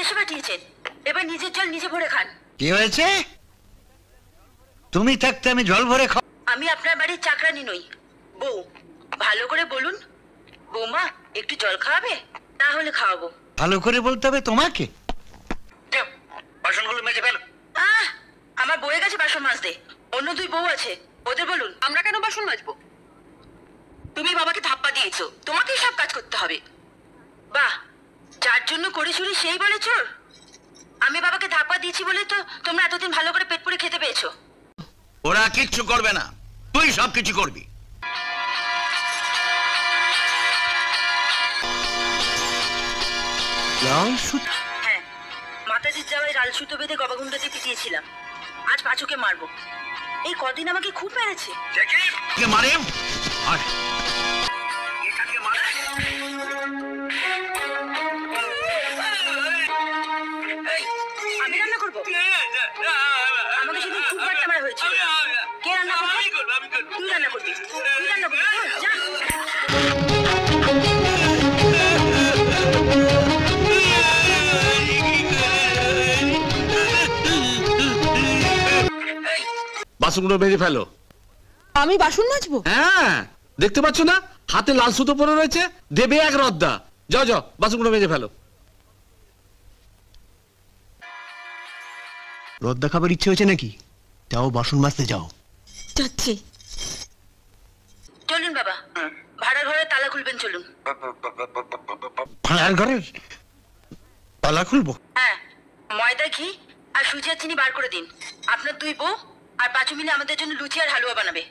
এসে পাঠিয়েছেন, এবার নিজের জল নিজে ভরে খান। কি হয়েছে? তুমি থাকতে আমি জল ভরে খাও? আমি আপনার বাড়ির চাকরানি নই, বউ। ভালো করে বলুন, বৌমা একটু জল খাওয়াবে? তাহলে খাওয়াবো। ভালো করে বলতে হবে তোমাকে। বাসনগুলো মেজে ফেলো। আমার বউয়ের কাছে বাসন মাজতে, অন্য দুই বউ আছে, ওদের বলুন। আমরা কেন বাসন মাজবো? তুমি বাবাকে ধাপ্পা দিয়েছো, তোমাকেই সব কাজ করতে হবে। বাহ, যার জন্য করে চুরি সেই বলে চোর। আমি বাবাকে ধাপ্পা দিয়েছি বলে তো তোমরা এতদিন ভালো করে পেট পুড়ে খেতে পেয়েছো। ওরা কিচ্ছু করবে না, তুই সব কিছু করবি। হ্যাঁ, মাতাজির যাওয়ায় লাল সুতো বেঁধে গবাগুন্ডাতে পিটিয়েছিলাম। আজ পাঁচুকে মারবো। এই কদিন আমাকে খুব মেরেছে। মারে আমি রান্না করবো? আমাকে সেদিন খুব বাট্টা মারা হয়েছিল। কে রান্না করবে? তুই রান্না করবি। তুই রান্না করবি, যা। বাসনগুলো মেজে ফেলো। আমি বাসন মাজবো? হ্যাঁ, দেখতে পাচ্ছ না হাতে লাল সুতো পরে রয়েছে, দেবে এক রদ্দা। যাও যাও, বাসনগুলো মেজে ফেলো। রদ্দা খাবার ইচ্ছে হয়েছে নাকি? যাও বাসন মাজতে যাও। যাচ্ছি। চলুন বাবা, ভাড়ার ঘরে তালা খুলবেন, চলুন। ভাড়ার ঘরের তালা খুলবো? হ্যাঁ, ময়দা, ঘি আর সুজি আর চিনি বার করে দিন। আপনার দুই বউ আর পাঁচু মিলে আমাদের জন্য লুচি আর হালুয়া বানাবে।